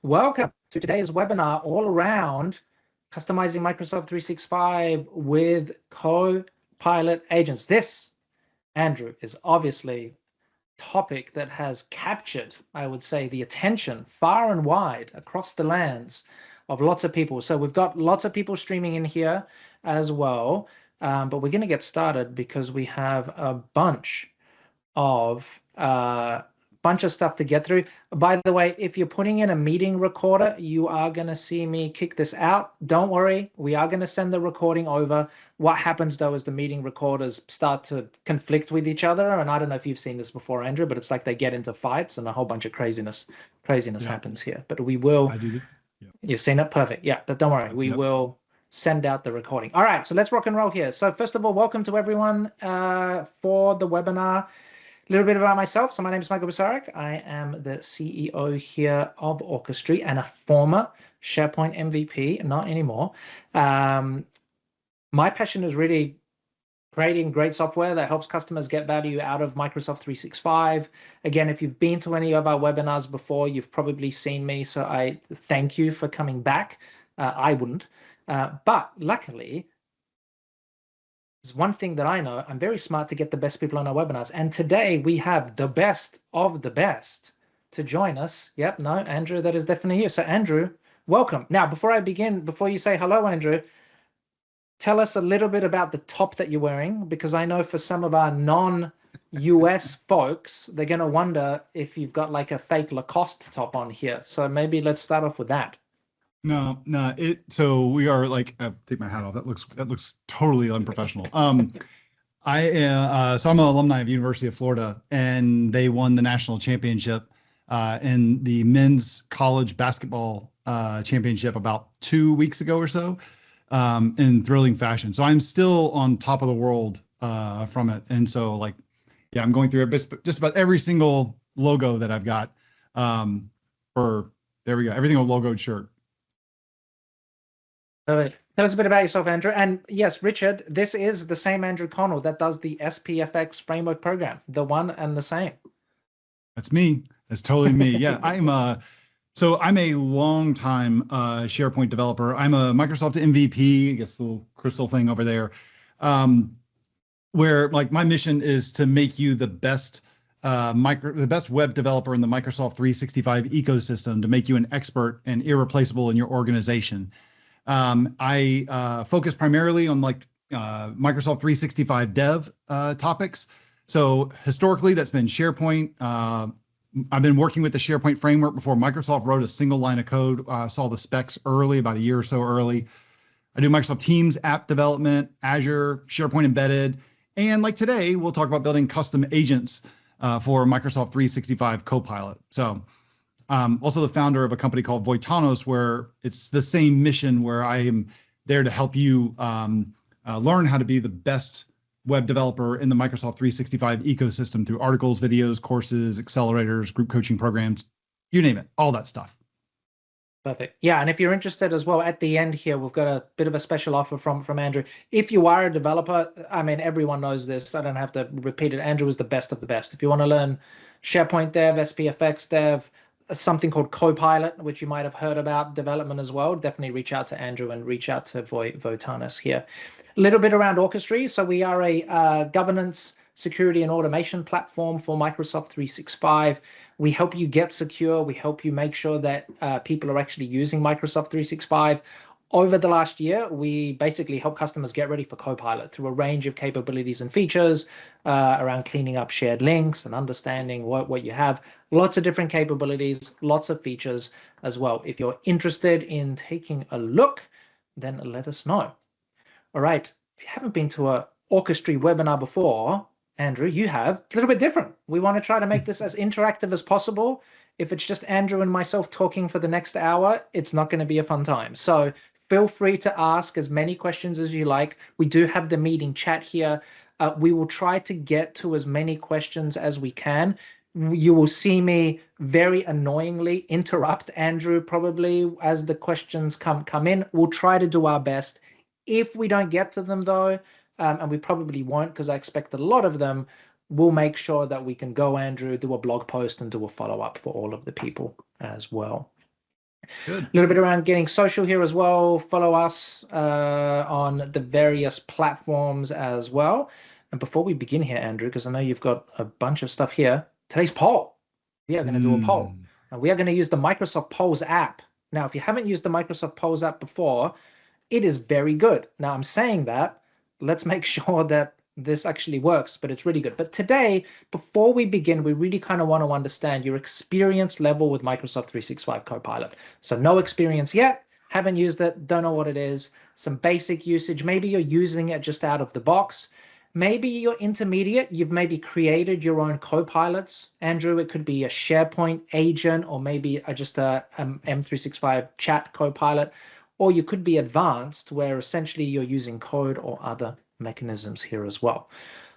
Welcome to today's webinar all around customizing Microsoft 365 with Copilot Agents. This, Andrew, is obviously a topic that has captured, I would say, the attention far and wide across the lands of lots of people. So we've got lots of people streaming in here as well, but we're going to get started because we have a bunch of stuff to get through. By the way, if you're putting in a meeting recorder, you are going to see me kick this out. Don't worry, we are going to send the recording over. What happens though is the meeting recorders start to conflict with each other, and I don't know if you've seen this before, Andrew, but it's like they get into fights and a whole bunch of craziness happens here. But we will. I do. Yep. You've seen it? Perfect. Yeah, but don't worry, we will send out the recording. All right, so let's rock and roll here. So first of all, welcome to everyone for the webinar. A little bit about myself. So my name is Michael Basarik. I am the CEO here of Orchestry and a former SharePoint MVP, not anymore. My passion is really creating great software that helps customers get value out of Microsoft 365. Again, if you've been to any of our webinars before, you've probably seen me. So I thank you for coming back. I wouldn't. But luckily, there's one thing that I know, I'm very smart to get the best people on our webinars. And today we have the best of the best to join us. Yep, no, Andrew, that is definitely you. So Andrew, welcome. Now, before I begin, before you say hello, Andrew, tell us a little bit about the top that you're wearing, because I know for some of our non-US folks, they're going to wonder if you've got like a fake Lacoste top on here. So maybe let's start off with that. No. So we are like, take my hat off. That looks totally unprofessional. So I'm an alumni of University of Florida, and they won the national championship in the men's college basketball championship about 2 weeks ago or so, in thrilling fashion. So I'm still on top of the world from it. And so like, yeah, I'm going through just about every single logo that I've got there we go. Every single logoed shirt. Tell us a bit about yourself, Andrew. And yes, Richard, this is the same Andrew Connell that does the SPFX framework program, the one and the same. That's me. That's totally me. Yeah, I'm a long time SharePoint developer. I'm a Microsoft MVP, I guess the little crystal thing over there, where like my mission is to make you the best web developer in the Microsoft 365 ecosystem, to make you an expert and irreplaceable in your organization. I focus primarily on like Microsoft 365 dev topics. So historically, that's been SharePoint. I've been working with the SharePoint framework before Microsoft wrote a single line of code. Saw the specs early, about a year or so early. I do Microsoft Teams app development, Azure, SharePoint embedded. And like today, we'll talk about building custom agents for Microsoft 365 Copilot. So also the founder of a company called Voitanos, where it's the same mission, where I am there to help you learn how to be the best web developer in the Microsoft 365 ecosystem through articles, videos, courses, accelerators, group coaching programs, you name it, all that stuff. Perfect. Yeah, and if you're interested as well, at the end here, we've got a bit of a special offer from Andrew. If you are a developer, I mean, everyone knows this. I don't have to repeat it. Andrew is the best of the best. If you want to learn SharePoint dev, SPFX dev, something called Copilot, which you might have heard about, development as well, definitely reach out to Andrew and reach out to Voitanos here. A little bit around Orchestry. So we are a governance, security, and automation platform for Microsoft 365. We help you get secure. We help you make sure that people are actually using Microsoft 365. Over the last year, we basically help customers get ready for Copilot through a range of capabilities and features around cleaning up shared links and understanding what you have. Lots of different capabilities, lots of features as well. If you're interested in taking a look, then let us know. All right, if you haven't been to a Orchestry webinar before, Andrew, you have. A little bit different. We want to try to make this as interactive as possible. If it's just Andrew and myself talking for the next hour, it's not going to be a fun time. So feel free to ask as many questions as you like. We do have the meeting chat here. We will try to get to as many questions as we can. You will see me very annoyingly interrupt Andrew probably as the questions come in. We'll try to do our best. If we don't get to them though, and we probably won't because I expect a lot of them, we'll make sure that we can go, Andrew, do a blog post and do a follow-up for all of the people as well. Good. A little bit around getting social here as well. Follow us on the various platforms as well. And before we begin here, Andrew, because I know you've got a bunch of stuff here, today's poll. We are going to do a poll. And we are going to use the Microsoft Polls app. Now, if you haven't used the Microsoft Polls app before, it is very good. Now, I'm saying that, let's make sure that this actually works, but it's really good. But today, before we begin, we really kind of want to understand your experience level with Microsoft 365 Copilot. So no experience yet, haven't used it, don't know what it is, some basic usage. Maybe you're using it just out of the box. Maybe you're intermediate. You've maybe created your own copilots. Andrew, it could be a SharePoint agent or maybe just a M365 chat copilot. Or you could be advanced where essentially you're using code or other mechanisms here as well.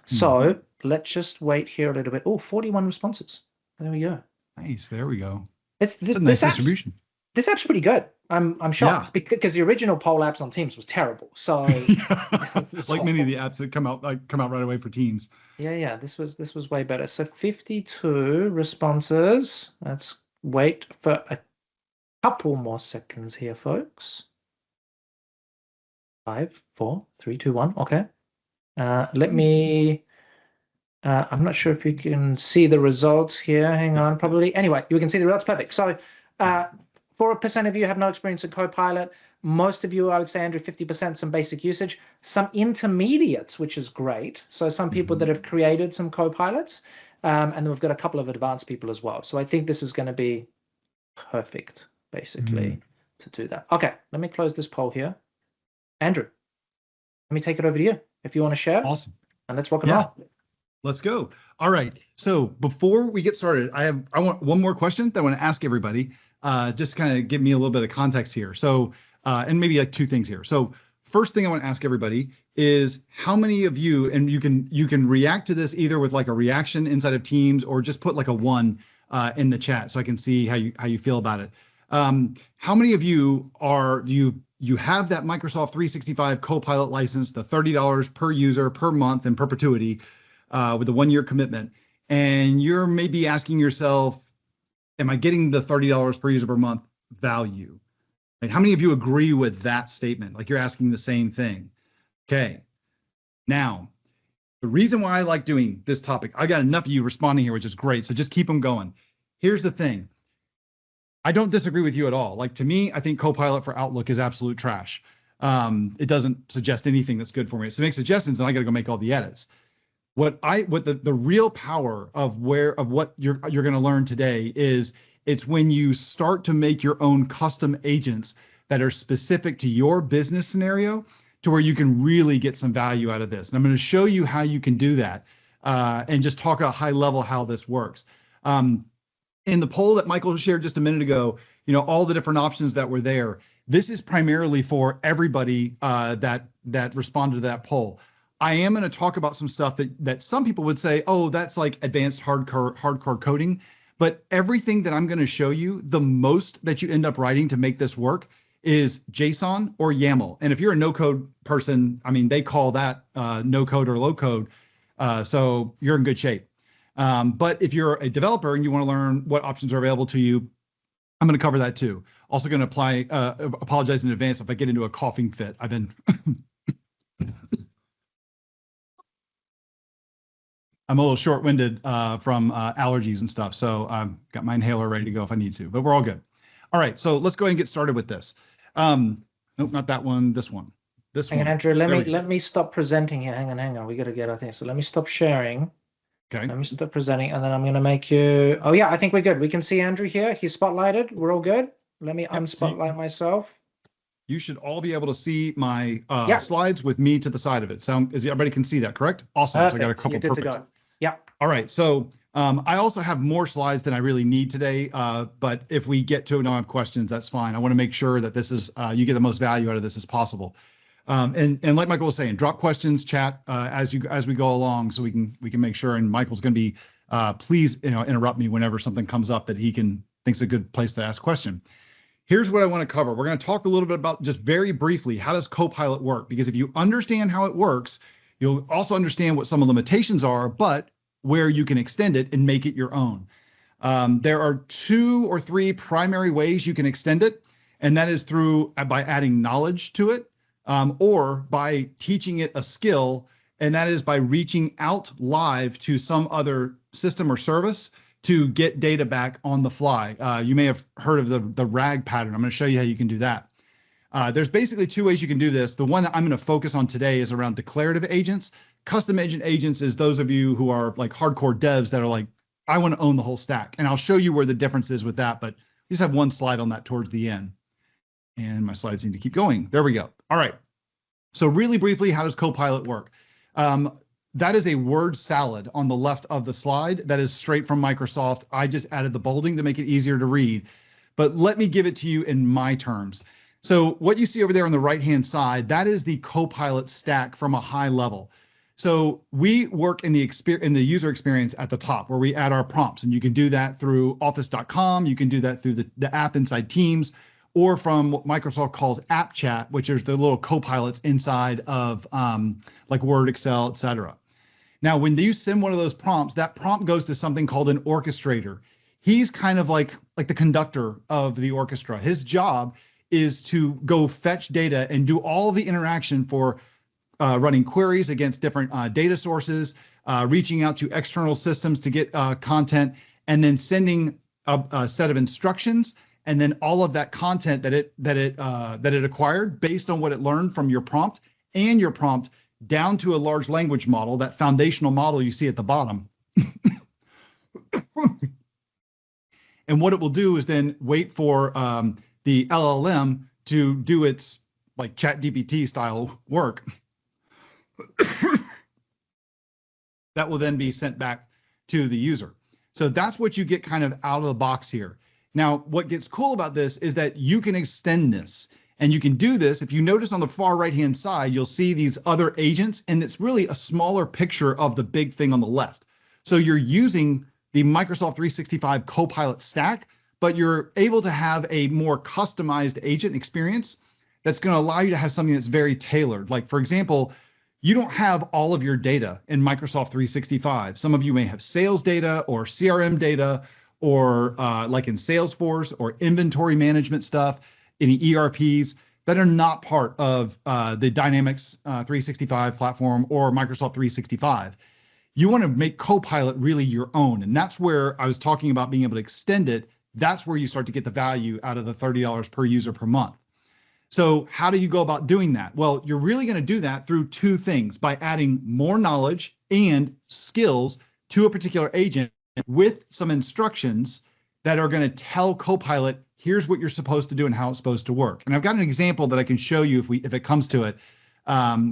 So let's just wait here a little bit. Oh, 41 responses. There we go. Nice. There we go. It's a nice distribution. This app's pretty good. I'm shocked because the original poll apps on Teams was terrible. So like many of the apps that come out right away for Teams. Yeah. This was way better. So 52 responses. Let's wait for a couple more seconds here, folks. 5, 4, 3, 2, 1. Okay. Let me. I'm not sure if you can see the results here. Hang on, probably. Anyway, you can see the results. Perfect. So 4% of you have no experience in Copilot. Most of you, I would say, Andrew, 50% some basic usage. Some intermediates, which is great. So some people that have created some Copilots. And then we've got a couple of advanced people as well. So I think this is going to be perfect, basically, to do that. Okay, let me close this poll here. Andrew, let me take it over to you if you want to share. Awesome. And let's rock and roll. Let's go. All right. So before we get started, I want one more question that I want to ask everybody. Just kind of give me a little bit of context here. So, and maybe like 2 things here. So first thing I want to ask everybody is how many of you, and you can react to this either with like a reaction inside of Teams or just put like a 1 in the chat so I can see how you feel about it. How many of you you have that Microsoft 365 Copilot license, the $30 per user per month in perpetuity with a 1-year commitment, and you're maybe asking yourself, am I getting the $30 per user per month value? Right? How many of you agree with that statement? Like you're asking the same thing. Okay. Now, the reason why I like doing this topic, I got enough of you responding here, which is great. So just keep them going. Here's the thing. I don't disagree with you at all. Like to me, I think Copilot for Outlook is absolute trash. It doesn't suggest anything that's good for me. So it makes suggestions and I got to go make all the edits. What the real power of what you're going to learn today is it's when you start to make your own custom agents that are specific to your business scenario to where you can really get some value out of this. And I'm going to show you how you can do that and just talk at a high level how this works. In the poll that Michael shared just a minute ago, all the different options that were there, this is primarily for everybody that responded to that poll. I am going to talk about some stuff that some people would say, oh, that's like advanced hardcore coding. But everything that I'm going to show you, the most that you end up writing to make this work is JSON or YAML. And if you're a no-code person, I mean, they call that no-code or low-code. So you're in good shape. But if you're a developer and you want to learn what options are available to you, I'm going to cover that too. Also going to apologize in advance if I get into a coughing fit. I've been... I'm a little short-winded from allergies and stuff. So I've got my inhaler ready to go if I need to, but we're all good. All right, so let's go ahead and get started with this. Nope, not that one, this one. Hang on, Andrew, let me stop presenting here. Hang on. We got to get our thing. So let me stop sharing. Okay. Let me stop presenting, and then I'm going to make you... Oh, yeah, I think we're good. We can see Andrew here. He's spotlighted. We're all good. Let me unspotlight myself. You should all be able to see my slides with me to the side of it. Everybody can see that, correct? Awesome. Perfect. So I got a couple perfect. Yeah. All right. So I also have more slides than I really need today. But if we get to it and don't have questions, that's fine. I want to make sure that this is you get the most value out of this as possible. And like Michael was saying, drop questions, chat as we go along, so we can make sure. And Michael's going to be please interrupt me whenever something comes up that he thinks a good place to ask a question. Here's what I want to cover. We're going to talk a little bit about, just very briefly, how does Copilot work? Because if you understand how it works, you'll also understand what some of the limitations are, but where you can extend it and make it your own. There are 2 or 3 primary ways you can extend it. And that is through by adding knowledge to it, or by teaching it a skill, and that is by reaching out live to some other system or service to get data back on the fly. You may have heard of the RAG pattern. I'm going to show you how you can do that. There's basically two ways you can do this. The one that I'm going to focus on today is around declarative agents. Custom agents is those of you who are like hardcore devs that are like, I want to own the whole stack. And I'll show you where the difference is with that, but we just have one slide on that towards the end. And my slides need to keep going. There we go. All right. So really briefly, how does Copilot work? That is a word salad on the left of the slide. That is straight from Microsoft. I just added the bolding to make it easier to read, but let me give it to you in my terms. So what you see over there on the right-hand side, that is the Copilot stack from a high level. So we work in the user experience at the top where we add our prompts, and you can do that through office.com. You can do that through the app inside Teams, or from what Microsoft calls app chat, which is the little copilots inside of like Word, Excel, etc. Now, when you send one of those prompts, that prompt goes to something called an orchestrator. He's kind of like the conductor of the orchestra. His job is to go fetch data and do all the interaction for running queries against different data sources, reaching out to external systems to get content, and then sending a set of instructions, and then all of that content that it acquired based on what it learned from your prompt and your prompt down to a large language model, that foundational model you see at the bottom. And what it will do is then wait for the LLM to do its like ChatGPT style work. That will then be sent back to the user. So that's what you get kind of out of the box here. Now, what gets cool about this is that you can extend this, and you can do this. If you notice on the far right-hand side, you'll see these other agents, and it's really a smaller picture of the big thing on the left. So you're using the Microsoft 365 Copilot stack, but you're able to have a more customized agent experience that's going to allow you to have something that's very tailored. Like, for example, you don't have all of your data in Microsoft 365. Some of you may have sales data or CRM data, or like in Salesforce or inventory management stuff, any ERPs that are not part of the Dynamics 365 platform or Microsoft 365. You want to make Copilot really your own. And that's where I was talking about being able to extend it. That's where you start to get the value out of the $30 per user per month. So how do you go about doing that? Well, you're really going to do that through two things: by adding more knowledge and skills to a particular agent with some instructions that are going to tell Copilot, here's what you're supposed to do and how it's supposed to work. And I've got an example that I can show you if it comes to it,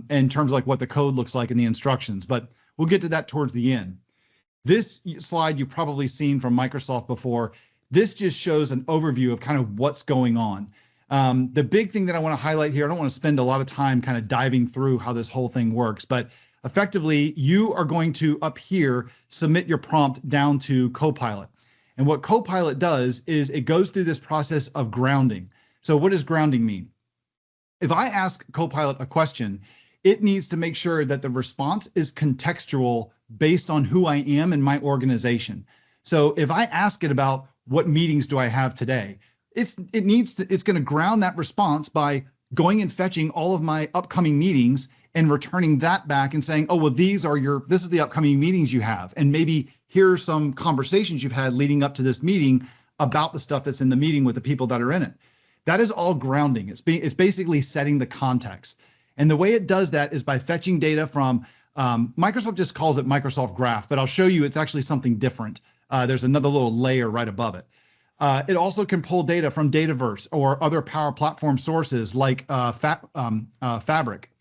in terms of like what the code looks like in the instructions, but we'll get to that towards the end. This slide you've probably seen from Microsoft before. This just shows an overview of kind of what's going on. The big thing that I want to highlight here, I don't want to spend a lot of time kind of diving through how this whole thing works, but effectively, you are going to, up here, submit your prompt down to Copilot. And what Copilot does is it goes through this process of grounding. So what does grounding mean? If I ask Copilot a question, it needs to make sure that the response is contextual based on who I am and my organization. So if I ask it about what meetings do I have today, it's going to ground that response by going and fetching all of my upcoming meetings and returning that back and saying, oh, well, this is the upcoming meetings you have. And maybe here are some conversations you've had leading up to this meeting about the stuff that's in the meeting with the people that are in it. That is all grounding. It's basically setting the context. And the way it does that is by fetching data from, Microsoft just calls it Microsoft Graph, but I'll show you it's actually something different. There's another little layer right above it. It also can pull data from Dataverse or other Power Platform sources like Fabric.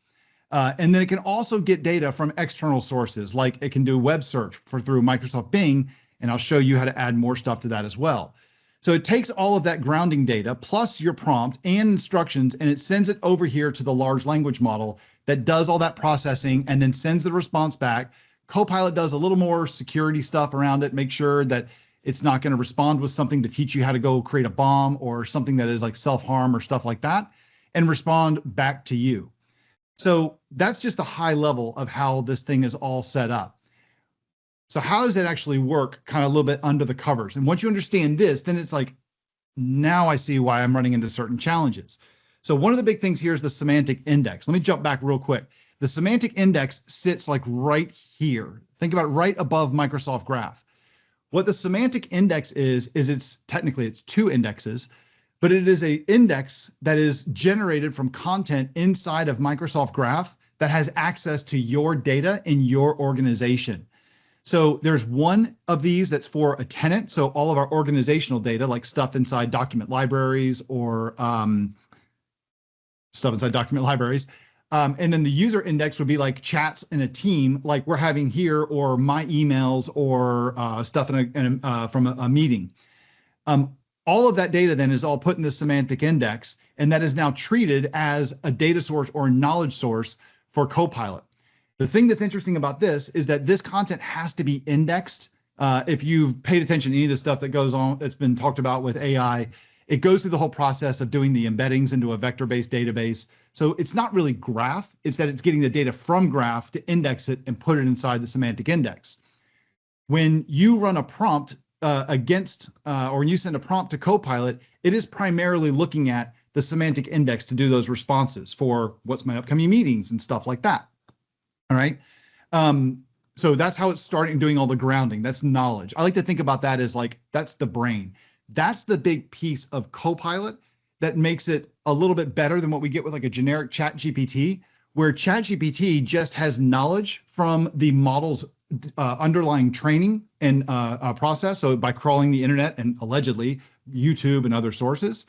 And then it can also get data from external sources, like it can do web search through Microsoft Bing, and I'll show you how to add more stuff to that as well. So it takes all of that grounding data plus your prompt and instructions, and it sends it over here to the large language model that does all that processing and then sends the response back. Copilot does a little more security stuff around it, make sure that it's not going to respond with something to teach you how to go create a bomb or something that is like self-harm or stuff like that, and respond back to you. So that's just the high level of how this thing is all set up. So how does it actually work kind of a little bit under the covers? And once you understand this, then it's like, now I see why I'm running into certain challenges. So one of the big things here is the semantic index. Let me jump back real quick. The semantic index sits like right here. Think about it, right above Microsoft Graph. What the semantic index is it's technically it's two indexes, but it is an index that is generated from content inside of Microsoft Graph that has access to your data in your organization. So there's one of these that's for a tenant. So all of our organizational data, like stuff inside document libraries or stuff inside document libraries. And then the user index would be like chats in a team, like we're having here, or my emails, or stuff from a meeting. All of that data then is all put in the semantic index, and that is now treated as a data source or knowledge source for Copilot. The thing that's interesting about this is that this content has to be indexed. If you've paid attention to any of the stuff that goes on, that's been talked about with AI, it goes through the whole process of doing the embeddings into a vector-based database. So it's not really graph, it's that it's getting the data from graph to index it and put it inside the semantic index. When you run a prompt or when you send a prompt to Copilot, it is primarily looking at the semantic index to do those responses for what's my upcoming meetings and stuff like that. All right. So that's how it's starting doing all the grounding. That's knowledge. I like to think about that as like, that's the brain. That's the big piece of Copilot that makes it a little bit better than what we get with like a generic chat GPT, where chat GPT just has knowledge from the model's underlying training and process. So by crawling the internet and allegedly YouTube and other sources.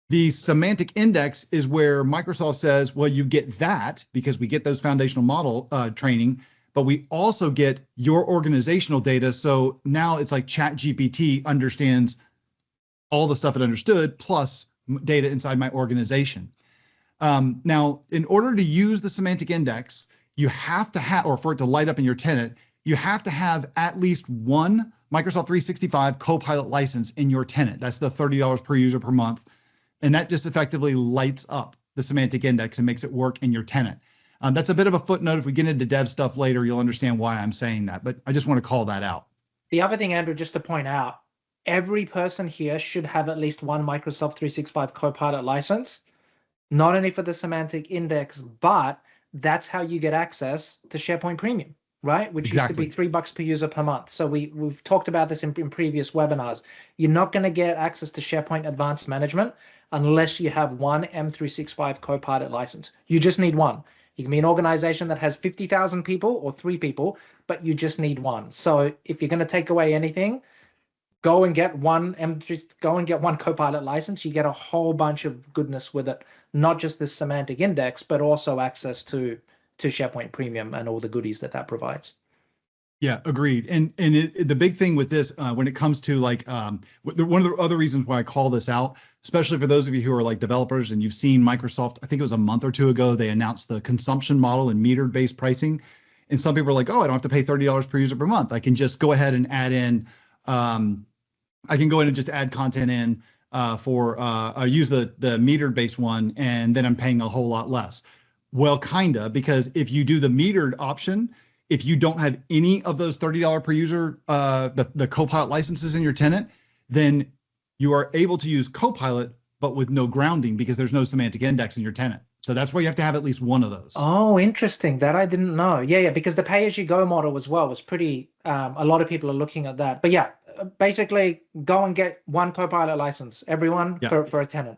The semantic index is where Microsoft says, well, you get that because we get those foundational model training, but we also get your organizational data. So now it's like ChatGPT understands all the stuff it understood plus data inside my organization. Now, in order to use the semantic index, you have to have, or for it to light up in your tenant, you have to have at least one Microsoft 365 Copilot license in your tenant. That's the $30 per user per month. And that just effectively lights up the semantic index and makes it work in your tenant. That's a bit of a footnote. If we get into dev stuff later, you'll understand why I'm saying that, but I just want to call that out. The other thing, Andrew, just to point out, every person here should have at least one Microsoft 365 Copilot license, not only for the semantic index, but that's how you get access to SharePoint Premium, right? Which Exactly. used to be $3 per user per month. So we've talked about this in previous webinars. You're not going to get access to SharePoint Advanced Management unless you have one M365 Copilot license. You just need one. You can be an organization that has 50,000 people or 3 people, but you just need one. So if you're going to take away anything, go and get one Copilot license. You get a whole bunch of goodness with it, not just this semantic index, but also access to SharePoint Premium and all the goodies that provides. Yeah, agreed. And the big thing with this, when it comes to like, one of the other reasons why I call this out, especially for those of you who are like developers and you've seen Microsoft, I think it was a month or two ago, they announced the consumption model and metered-based pricing. And some people are like, oh, I don't have to pay $30 per user per month. I can just go ahead and add in, I can go in and just add content in use the metered-based one, and then I'm paying a whole lot less. Well, kinda, because if you do the metered option, if you don't have any of those $30 per user, the Copilot licenses in your tenant, then you are able to use Copilot, but with no grounding because there's no semantic index in your tenant. So that's why you have to have at least one of those. Oh, interesting. That I didn't know. Yeah, because the pay-as-you-go model as well was pretty, a lot of people are looking at that. But yeah, basically go and get one Copilot license, everyone for a tenant.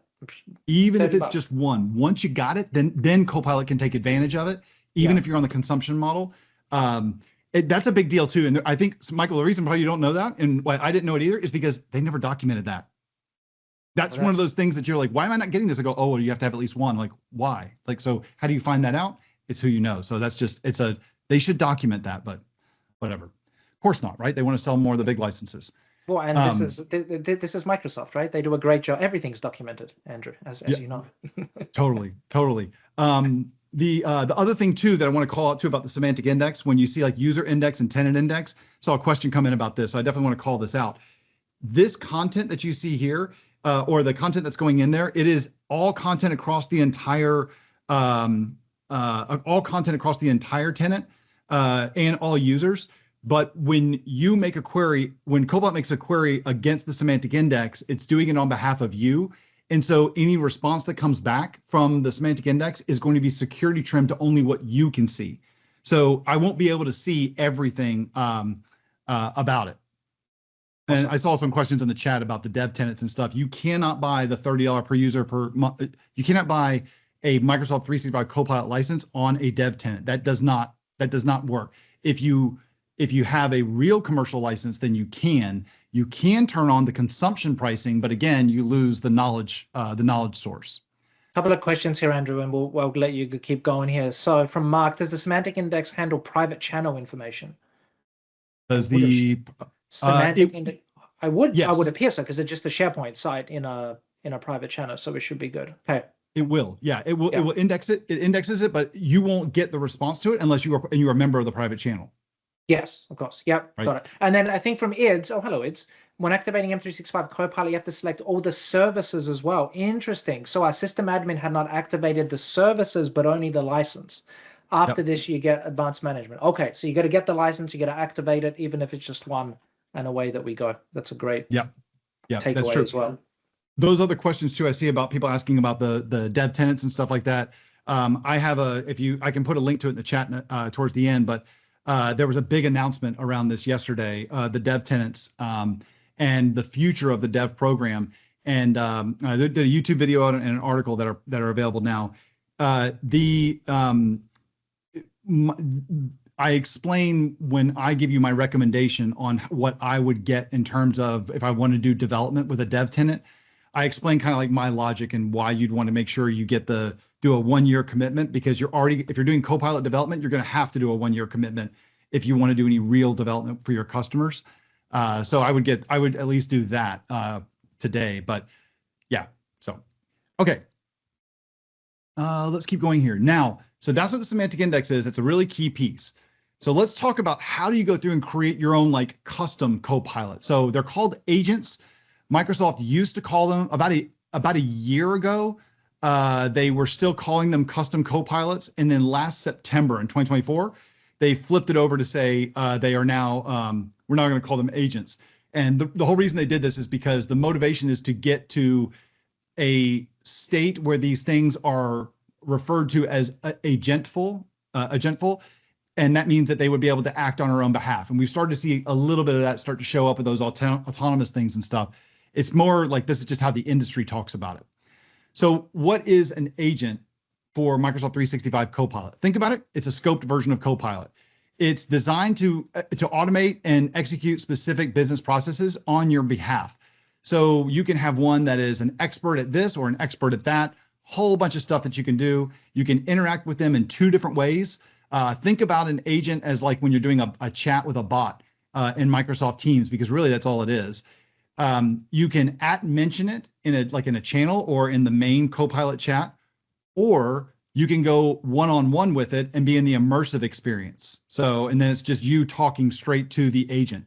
Even if it's just one. Once you got it, then Copilot can take advantage of it, even if you're on the consumption model. That's a big deal too. And I think, Michael, the reason why you don't know that, and why I didn't know it either, is because they never documented that. That's one of those things that you're like, why am I not getting this? I go, oh, well, you have to have at least one. Like, why? Like, so how do you find that out? It's who you know. So that's just, they should document that, but whatever. Of course not, right? They want to sell more of the big licenses. Well, and this is Microsoft, right? They do a great job. Everything's documented, Andrew, as you know. Totally. The other thing too that I want to call out too about the semantic index, when you see like user index and tenant index, saw a question come in about this. So I definitely want to call this out. This content that you see here, or the content that's going in there, it is all content across the entire tenant and all users. But when you make a query, when Copilot makes a query against the semantic index, it's doing it on behalf of you. And so any response that comes back from the semantic index is going to be security trimmed to only what you can see. So I won't be able to see everything about it. And I saw some questions in the chat about the dev tenants and stuff. You cannot buy the $30 per user per month. You cannot buy a Microsoft 365 Copilot license on a dev tenant. That does not work. If you have a real commercial license, then you can turn on the consumption pricing, but again, you lose the knowledge source. A couple of questions here, Andrew, and we'll let you keep going here. So from Mark, does the semantic index handle private channel information? Does the semantic index? Yes. I would appear so, because it's just a SharePoint site in a private channel, so it should be good. Okay. It will, yeah. It will index it. It indexes it, but you won't get the response to it unless you are a member of the private channel. Yes, of course. Yep, right. Got it. And then I think from IDS, oh, hello, IDS. When activating M365 Copilot, you have to select all the services as well. Interesting. So our system admin had not activated the services, but only the license. After this, you get advanced management. Okay, so you got to get the license, you got to activate it, even if it's just one, and away that we go. That's a great takeaway as well. Those other questions too, I see about people asking about the dev tenants and stuff like that. I have I can put a link to it in the chat towards the end, but there was a big announcement around this yesterday, the dev tenants and the future of the dev program. And they did a YouTube video and an article that are available now. I explain when I give you my recommendation on what I would get in terms of if I want to do development with a dev tenant. I explain kind of like my logic and why you'd want to make sure you get do a 1-year commitment, because if you're doing Copilot development, you're going to have to do a 1-year commitment if you want to do any real development for your customers. So I would at least do that today, but yeah. So, okay. Let's keep going here. Now, so that's what the semantic index is. It's a really key piece. So let's talk about how do you go through and create your own like custom Copilot. So they're called agents. Microsoft used to call them about a year ago. They were still calling them custom Copilots. And then last September in 2024, they flipped it over to say they are now, we're not going to call them agents. And the whole reason they did this is because the motivation is to get to a state where these things are referred to as agentful. And that means that they would be able to act on our own behalf. And we've started to see a little bit of that start to show up with those autonomous things and stuff. It's more like this is just how the industry talks about it. So what is an agent for Microsoft 365 Copilot? Think about it. It's a scoped version of Copilot. It's designed to automate and execute specific business processes on your behalf. So you can have one that is an expert at this or an expert at that, whole bunch of stuff that you can do. You can interact with them in 2 different ways. Think about an agent as like when you're doing a chat with a bot in Microsoft Teams, because really that's all it is. You can mention it in a channel or in the main Copilot chat, or you can go one-on-one with it and be in the immersive experience. So, and then it's just you talking straight to the agent.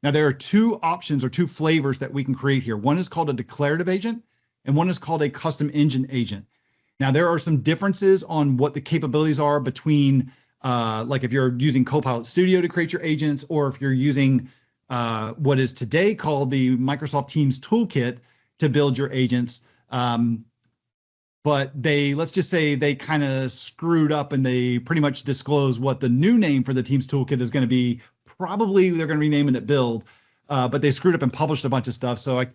Now there are 2 options or 2 flavors that we can create here. One is called a declarative agent and one is called a custom engine agent. Now there are some differences on what the capabilities are between like if you're using Copilot Studio to create your agents, or if you're using what is today called the Microsoft Teams Toolkit to build your agents. But let's just say they kind of screwed up and they pretty much disclose what the new name for the Teams Toolkit is going to be. Probably they're going to rename it build, but they screwed up and published a bunch of stuff. So I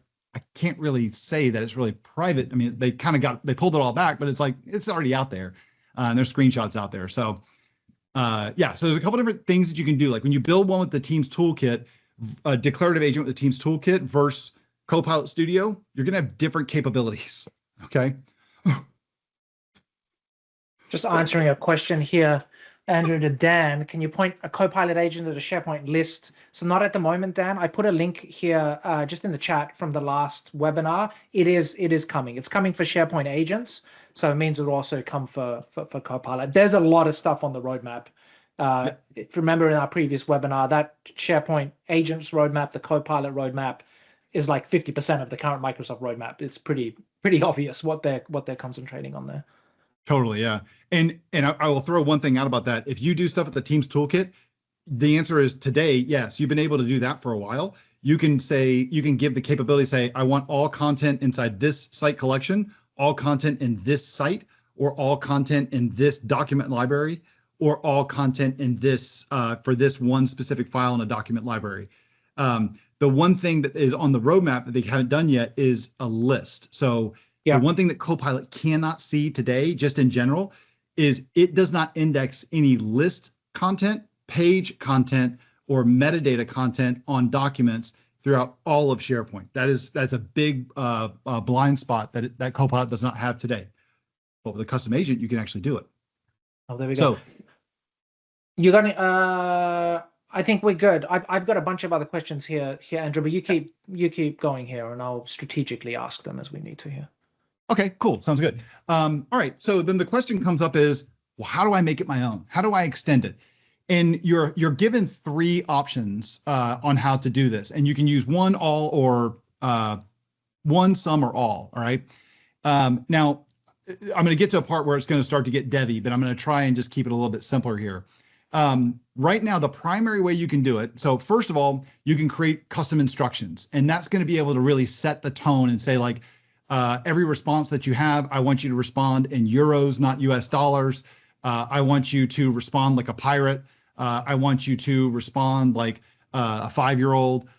can't really say that it's really private. I mean, they pulled it all back, but it's like, it's already out there. And there's screenshots out there. So yeah, so there's a couple different things that you can do. Like when you build one with the Teams Toolkit, a declarative agent with the Teams Toolkit versus Copilot Studio, you're going to have different capabilities. Okay. Just answering a question here, Andrew, to Dan. Can you point a Copilot agent at a SharePoint list? So not at the moment, Dan. I put a link here just in the chat from the last webinar. It is coming. It's coming for SharePoint agents. So it means it'll also come for Copilot. There's a lot of stuff on the roadmap. If you remember in our previous webinar, that SharePoint agents roadmap, the Copilot roadmap, is like 50% of the current Microsoft roadmap. It's pretty obvious what they're concentrating on there. Totally, yeah. And I will throw one thing out about that. If you do stuff with the Teams Toolkit, the answer is today, yes, you've been able to do that for a while. You can give the capability, say, I want all content inside this site collection, all content in this site, or all content in this document library, or all content in this for this one specific file in a document library. The one thing that is on the roadmap that they haven't done yet is a list. So the one thing that Copilot cannot see today, just in general, is it does not index any list content, page content, or metadata content on documents throughout all of SharePoint. That's a big blind spot that Copilot does not have today. But with a custom agent, you can actually do it. Oh, there we go. So you're gonna. I think we're good. I've got a bunch of other questions here, Andrew. But you keep going here, and I'll strategically ask them as we need to here. Okay, cool. Sounds good. All right. So then the question comes up is, well, how do I make it my own? How do I extend it? And you're given 3 options on how to do this, and you can use one, all, or one, some, or all. All right. Now, I'm going to get to a part where it's going to start to get devy, but I'm going to try and just keep it a little bit simpler here. Right now, the primary way you can do it. So first of all, you can create custom instructions, and that's going to be able to really set the tone and say, like, every response that you have, I want you to respond in euros, not US dollars. I want you to respond like a pirate. I want you to respond like a 5-year-old.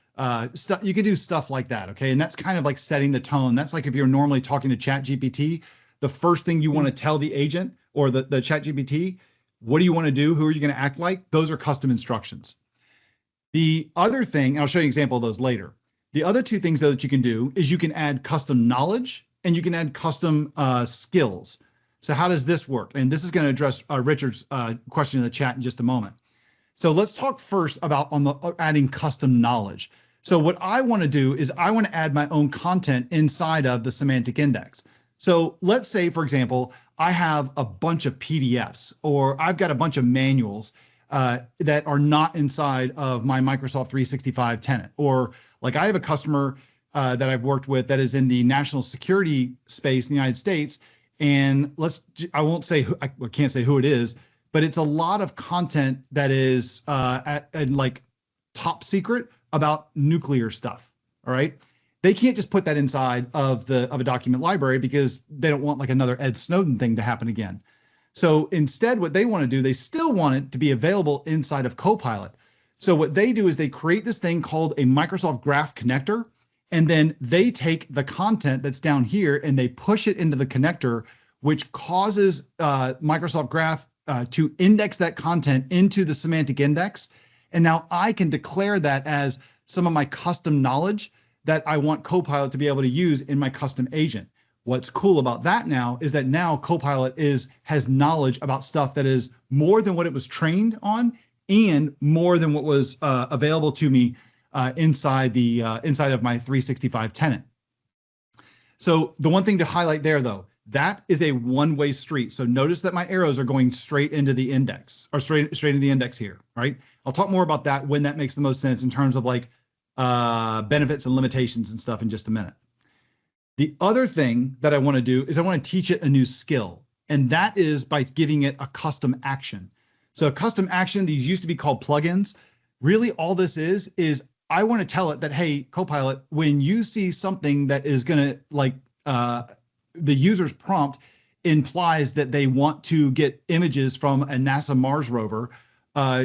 You can do stuff like that, okay? And that's kind of like setting the tone. That's like if you're normally talking to ChatGPT, the first thing you want to tell the agent or the ChatGPT, what do you want to do? Who are you going to act like? Those are custom instructions. The other thing, and I'll show you an example of those later. The other 2 things though that you can do is you can add custom knowledge and you can add custom skills. So how does this work? And this is going to address Richard's question in the chat in just a moment. So let's talk first about adding custom knowledge. So what I want to do is I want to add my own content inside of the semantic index. So let's say, for example, I have a bunch of PDFs or I've got a bunch of manuals that are not inside of my Microsoft 365 tenant. Or like I have a customer that I've worked with that is in the national security space in the United States. And I won't say, I can't say who it is, but it's a lot of content that is like top secret about nuclear stuff. All right. They can't just put that inside of a document library because they don't want like another Ed Snowden thing to happen again. So instead, what they want to do, they still want it to be available inside of Copilot. So what they do is they create this thing called a Microsoft Graph connector, and then they take the content that's down here and they push it into the connector, which causes Microsoft Graph to index that content into the semantic index. And now I can declare that as some of my custom knowledge that I want Copilot to be able to use in my custom agent. What's cool about that now is that now Copilot has knowledge about stuff that is more than what it was trained on and more than what was available to me inside of my 365 tenant. So the one thing to highlight there, though, that is a one-way street. So notice that my arrows are going straight into the index, or straight into the index here, right? I'll talk more about that when that makes the most sense in terms of like benefits and limitations and stuff in just a minute. The other thing that I want to do is I want to teach it a new skill, and that is by giving it a custom action. So a custom action, these used to be called plugins. Really all this is I want to tell it that, hey, Copilot, when you see something that is going to like the user's prompt implies that they want to get images from a NASA Mars rover,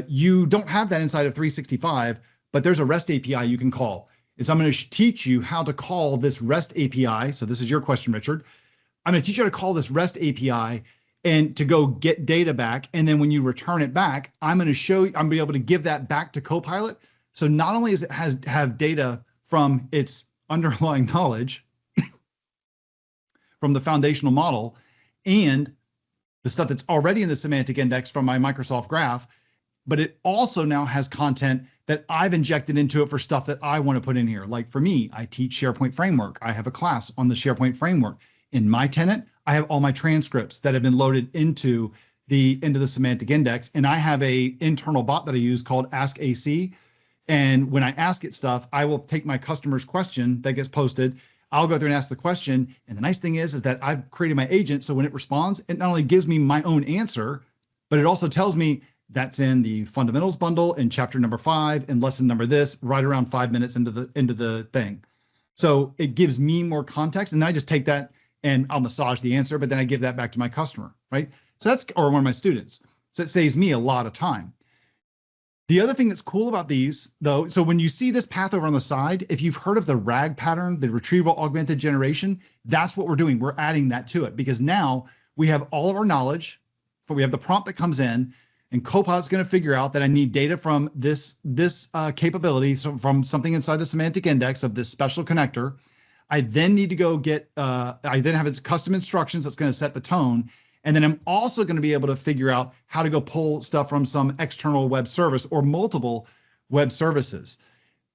you don't have that inside of 365, but there's a REST API you can call. And so I'm going to teach you how to call this REST API. So this is your question, Richard. I'm going to teach you how to call this REST API and to go get data back. And then when you return it back, I'm going to be able to give that back to Copilot. So not only does it have data from its underlying knowledge from the foundational model and the stuff that's already in the semantic index from my Microsoft Graph, but it also now has content that I've injected into it for stuff that I want to put in here. Like for me, I teach SharePoint Framework. I have a class on the SharePoint Framework. In my tenant, I have all my transcripts that have been loaded into the semantic index. And I have a internal bot that I use called Ask AC. And when I ask it stuff, I will take my customer's question that gets posted. I'll go through and ask the question. And the nice thing is that I've created my agent. So when it responds, it not only gives me my own answer, but it also tells me, That's in the fundamentals bundle in chapter number 5 and lesson number this, right around 5 minutes into the thing. So it gives me more context, and then I just take that and I'll massage the answer, but then I give that back to my customer, right? So that's, or one of my students. So it saves me a lot of time. The other thing that's cool about these, though, so when you see this path over on the side, if you've heard of the RAG pattern, the retrieval augmented generation, that's what we're doing. We're adding that to it because now we have all of our knowledge. We have the prompt that comes in, and Copilot's going to figure out that I need data from this capability, so from something inside the semantic index of this special connector. I then need to go get, I then have its custom instructions that's going to set the tone. And then I'm also going to be able to figure out how to go pull stuff from some external web service or multiple web services.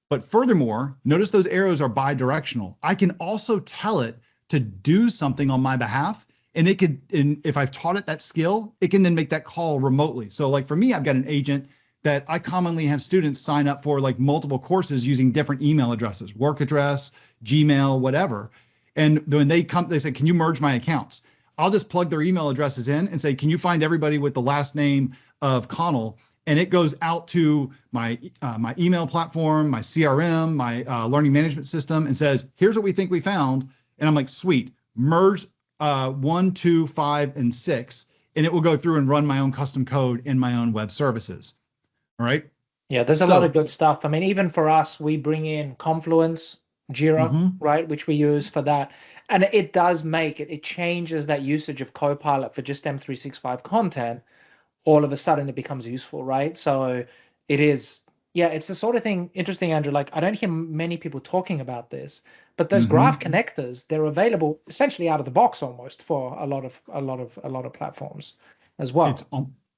But furthermore, notice those arrows are bi-directional. I can also tell it to do something on my behalf. And it could, and if I've taught it that skill, it can then make that call remotely. So like for me, I've got an agent that I commonly have students sign up for like multiple courses using different email addresses, work address, Gmail, whatever. And when they come, they say, can you merge my accounts? I'll just plug their email addresses in and say, can you find everybody with the last name of Connell? And it goes out to my my email platform, my CRM, my learning management system, and says, here's what we think we found. And I'm like, sweet, merge 1, 2, 5, and 6. And it will go through and run my own custom code in my own web services. All right. Yeah, there's a lot of good stuff. I mean, even for us, we bring in Confluence, Jira, right, which we use for that. And it does make it changes that usage of Copilot for just M365 content. All of a sudden it becomes useful, right? So it is, yeah, it's the sort of thing, interesting, Andrew, like I don't hear many people talking about this, but those graph connectors, they're available essentially out of the box almost for a lot of platforms as well.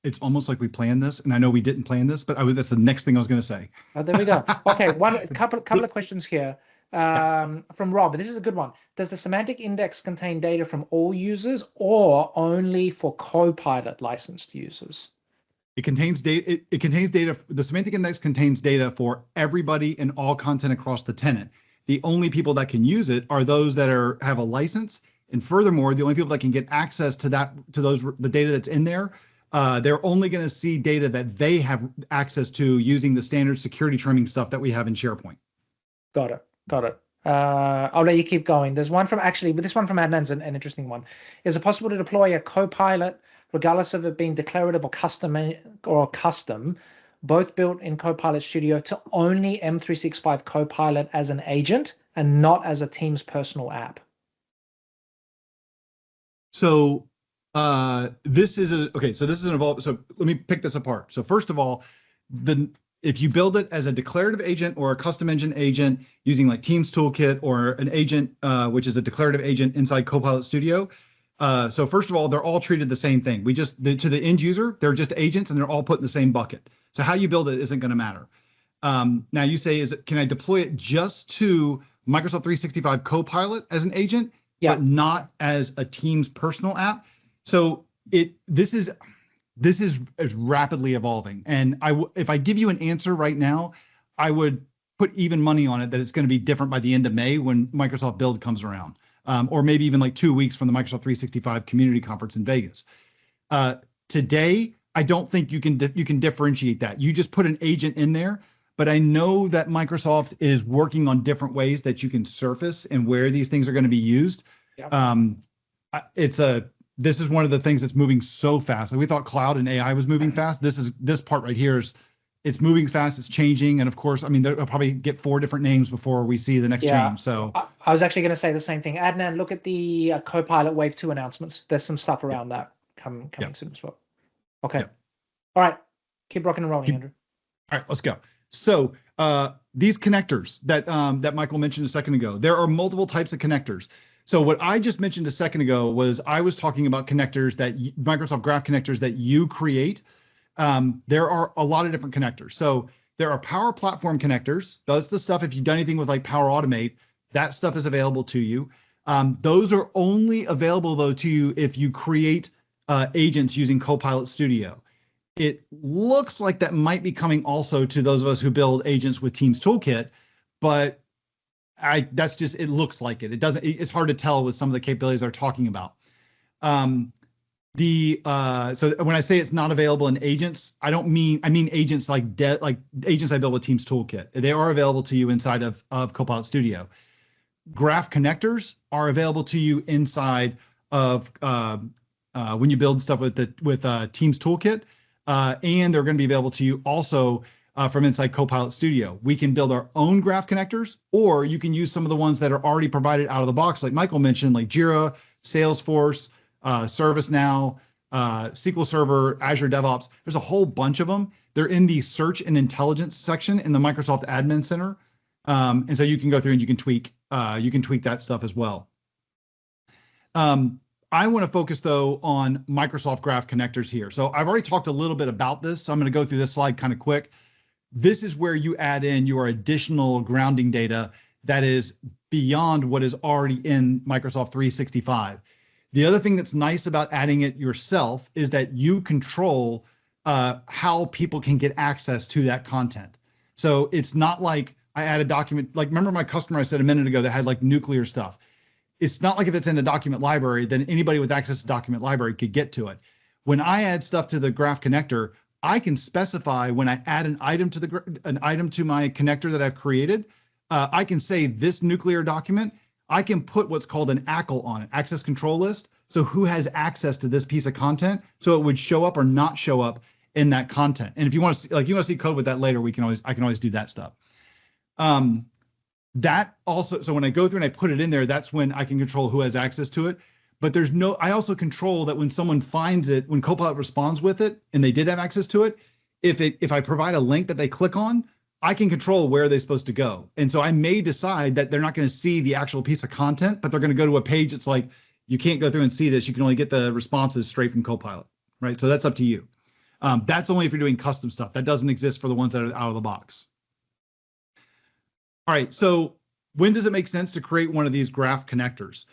It's almost like we planned this, and I know we didn't plan this, but that's the next thing I was going to say. Oh, there we go. Okay, couple of questions here. From Rob, this is a good one. Does the semantic index contain data from all users or only for Copilot licensed users? It contains data. It contains data. The semantic index contains data for everybody and all content across the tenant. The only people that can use it are those that have a license. And furthermore, the only people that can get access to the data that's in there, they're only going to see data that they have access to using the standard security trimming stuff that we have in SharePoint. Got it. I'll let you keep going. There's one from this one from Adnan's an interesting one. Is it possible to deploy a Copilot, regardless of it being declarative or custom, both built in Copilot Studio, to only M365 Copilot as an agent and not as a Teams personal app? So this is an evolved. So let me pick this apart. So first of all, if you build it as a declarative agent or a custom engine agent using like Teams Toolkit or an agent, which is a declarative agent inside Copilot Studio. So first of all, they're all treated the same thing. To the end user, they're just agents and they're all put in the same bucket. So how you build it isn't going to matter. Now you say, can I deploy it just to Microsoft 365 Copilot as an agent, but not as a Teams personal app? So this is rapidly evolving. And if I give you an answer right now, I would put even money on it that it's going to be different by the end of May when Microsoft Build comes around, or maybe even like 2 weeks from the Microsoft 365 Community Conference in Vegas. Today, I don't think you can differentiate that. You just put an agent in there, but I know that Microsoft is working on different ways that you can surface and where these things are going to be used. This is one of the things that's moving so fast. Like we thought cloud and AI was moving fast. This part right here it's moving fast. It's changing. And of course, I mean, they'll probably get 4 different names before we see the next change. So I was actually going to say the same thing. Adnan, look at the Copilot Wave 2 announcements. There's some stuff around that coming soon as well. Okay. All right. Keep rocking and rolling, Andrew. All right, let's go. So these connectors that Michael mentioned a second ago, there are multiple types of connectors. So what I just mentioned a second ago was I was talking about connectors that Microsoft Graph connectors that you create. There are a lot of different connectors. So there are Power Platform connectors. That's the stuff, if you've done anything with like Power Automate, that stuff is available to you. Those are only available though to you if you create agents using Copilot Studio. It looks like that might be coming also to those of us who build agents with Teams Toolkit, but it looks like it. It's hard to tell with some of the capabilities they're talking about. So when I say it's not available in agents, I mean agents like agents I build with Teams Toolkit. They are available to you inside of Copilot Studio. Graph connectors are available to you inside of when you build stuff with Teams Toolkit, and they're going to be available to you also from inside Copilot Studio. We can build our own graph connectors, or you can use some of the ones that are already provided out of the box, like Michael mentioned, like Jira, Salesforce, ServiceNow, SQL Server, Azure DevOps. There's a whole bunch of them. They're in the search and intelligence section in the Microsoft Admin Center. And so you can go through and you can tweak that stuff as well. I want to focus though on Microsoft Graph connectors here. So I've already talked a little bit about this, so I'm going to go through this slide kind of quick. This is where you add in your additional grounding data that is beyond what is already in Microsoft 365. The other thing that's nice about adding it yourself is that you control how people can get access to that content. So it's not like I add a document, like remember my customer I said a minute ago that had like nuclear stuff. It's not like if it's in a document library, then anybody with access to document library could get to it. When I add stuff to the graph connector, I can specify when I add an item to my connector that I've created, I can say this nuclear document, I can put what's called an ACL on it, access control list. So who has access to this piece of content? So it would show up or not show up in that content. And if you want to see, you want to see code with that later, I can always do that stuff. That also, so when I go through and I put it in there, that's when I can control who has access to it. But I also control that when someone finds it, when Copilot responds with it, and they did have access to it, if I provide a link that they click on, I can control where they're supposed to go. And so I may decide that they're not going to see the actual piece of content, but they're going to go to a page that's like, you can't go through and see this. You can only get the responses straight from Copilot, right? So that's up to you. That's only if you're doing custom stuff. That doesn't exist for the ones that are out of the box. All right, so when does it make sense to create one of these graph connectors?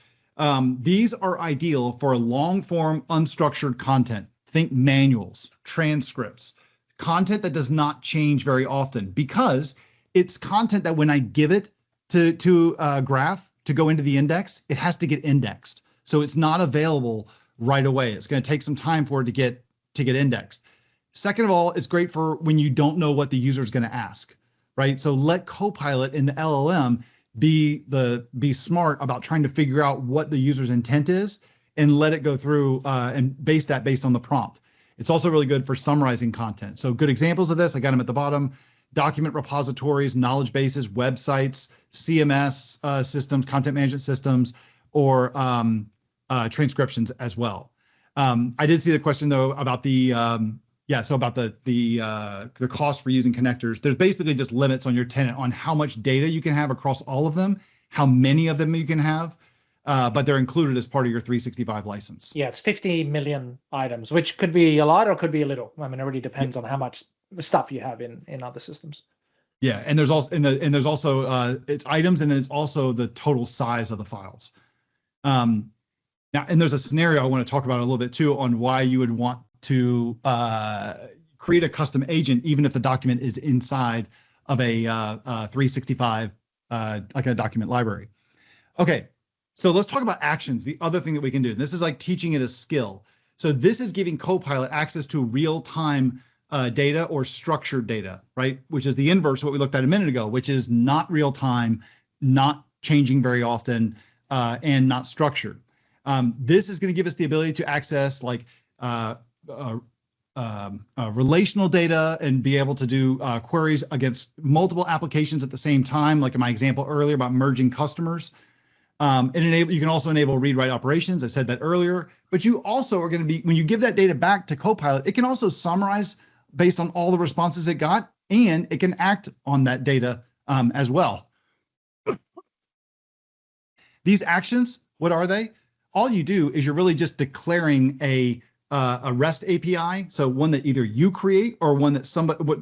These are ideal for long form, unstructured content. Think manuals, transcripts, content that does not change very often, because it's content that when I give it to graph to go into the index, it has to get indexed. So it's not available right away. It's going to take some time for it to get indexed. Second of all, it's great for when you don't know what the user is going to ask, right? So let Copilot in the LLM be smart about trying to figure out what the user's intent is and let it go through and based on the prompt. It's also really good for summarizing content. So good examples of this, I got them at the bottom: document repositories, knowledge bases, websites, CMS systems, content management systems, or transcriptions as well. I did see the question though about the cost for using connectors. There's basically just limits on your tenant on how much data you can have across all of them, how many of them you can have, but they're included as part of your 365 license. Yeah, it's 50 million items, which could be a lot or could be a little. I mean, it really depends on how much stuff you have in other systems. Yeah, and there's also it's items, and then it's also the total size of the files. Now, and there's a scenario I want to talk about a little bit too on why you would want to create a custom agent, even if the document is inside of a 365, like a document library. Okay, so let's talk about actions, the other thing that we can do. This is like teaching it a skill. So this is giving Copilot access to real-time data or structured data, right? Which is the inverse of what we looked at a minute ago, which is not real-time, not changing very often, and not structured. This is going to give us the ability to access like relational data and be able to do queries against multiple applications at the same time, like in my example earlier about merging customers. You can also enable read-write operations. I said that earlier, but you also are going to be, when you give that data back to Copilot, it can also summarize based on all the responses it got, and it can act on that data as well. These actions, what are they? All you do is you're really just declaring a REST API, so one that either you create or one that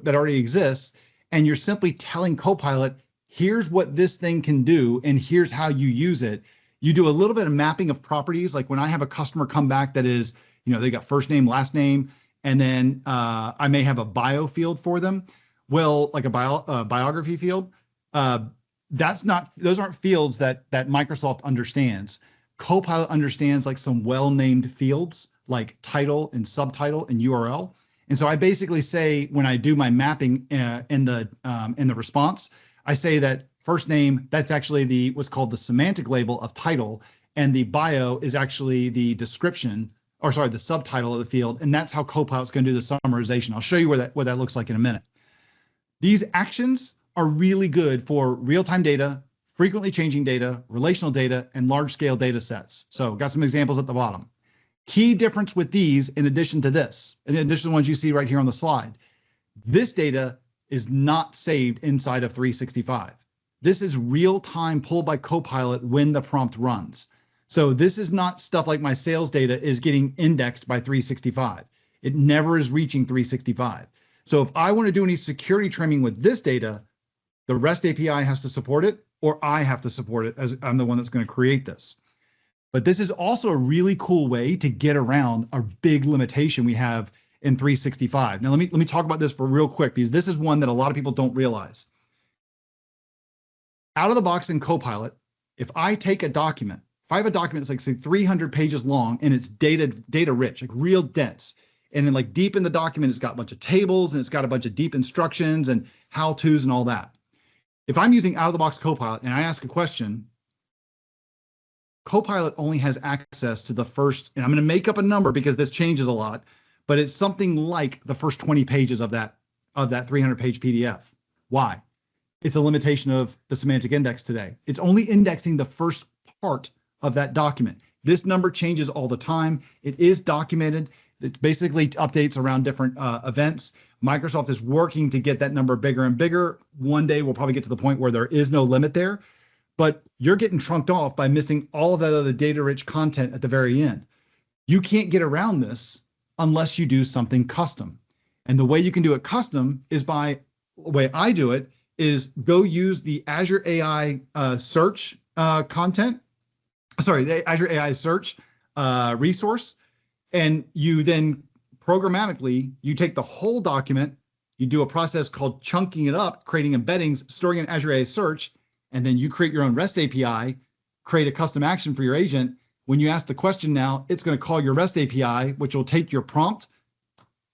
that already exists, and you're simply telling Copilot, here's what this thing can do, and here's how you use it. You do a little bit of mapping of properties, like when I have a customer come back that is, they got first name, last name, and then I may have a bio field for them. Well, like a biography field, those aren't fields that Microsoft understands. Copilot understands like some well-named fields like title and subtitle and URL. And so I basically say, when I do my mapping in the response, I say that first name, that's actually what's called the semantic label of title, and the bio is actually the description, or sorry, the subtitle of the field. And that's how Copilot's going to do the summarization. I'll show you what that looks like in a minute. These actions are really good for real-time data, frequently changing data, relational data, and large-scale data sets. So got some examples at the bottom. Key difference with these, in addition to this, in addition to the ones you see right here on the slide, this data is not saved inside of 365. This is real-time pulled by Copilot when the prompt runs. So this is not stuff like my sales data is getting indexed by 365. It never is reaching 365. So if I want to do any security trimming with this data, the REST API has to support it, or I have to support it, as I'm the one that's going to create this. But this is also a really cool way to get around a big limitation we have in 365. Now, let me talk about this for real quick, because this is one that a lot of people don't realize. Out of the box in Copilot, if I take a document, if I have a document that's like, say, 300 pages long and it's data rich, like real dense, and then like deep in the document, it's got a bunch of tables and it's got a bunch of deep instructions and how-tos and all that. If I'm using out-of-the-box Copilot and I ask a question, Copilot only has access to the first, and I'm going to make up a number because this changes a lot, but it's something like the first 20 pages of that 300-page PDF. Why? It's a limitation of the semantic index today. It's only indexing the first part of that document. This number changes all the time. It is documented. It basically updates around different events. Microsoft is working to get that number bigger and bigger. One day we'll probably get to the point where there is no limit there, but you're getting trunked off by missing all of that other data-rich content at the very end. You can't get around this unless you do something custom. And the way you can do it custom is by, the way I do it, is go use the Azure AI search the Azure AI search resource, and you then programmatically, you take the whole document, you do a process called chunking it up, creating embeddings, storing in Azure AI search, and then you create your own REST API, create a custom action for your agent. When you ask the question now, it's going to call your REST API, which will take your prompt,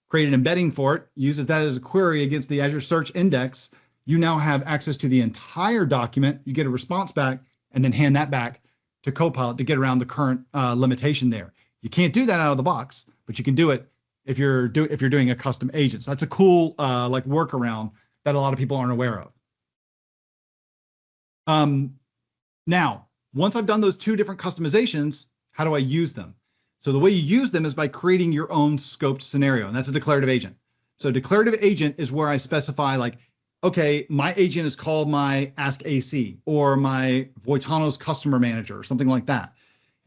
create an embedding for it, uses that as a query against the Azure Search Index. You now have access to the entire document. You get a response back, and then hand that back to Copilot to get around the current limitation there. You can't do that out of the box, but you can do it if you're doing a custom agent. So that's a cool like workaround that a lot of people aren't aware of. Now, once I've done those two different customizations, how do I use them? So the way you use them is by creating your own scoped scenario, and that's a declarative agent. So declarative agent is where I specify, like, okay, my agent is called my Ask AC or my Voitanos customer manager or something like that.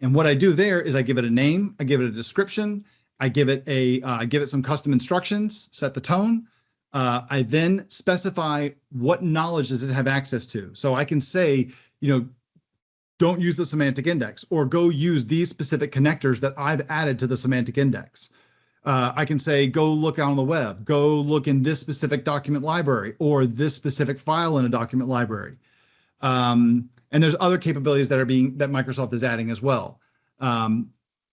And what I do there is I give it a name, I give it a description, I give it some custom instructions, set the tone. I then specify what knowledge does it have access to. So I can say, don't use the semantic index, or go use these specific connectors that I've added to the semantic index. I can say, go look on the web, go look in this specific document library or this specific file in a document library. And there's other capabilities that Microsoft is adding as well.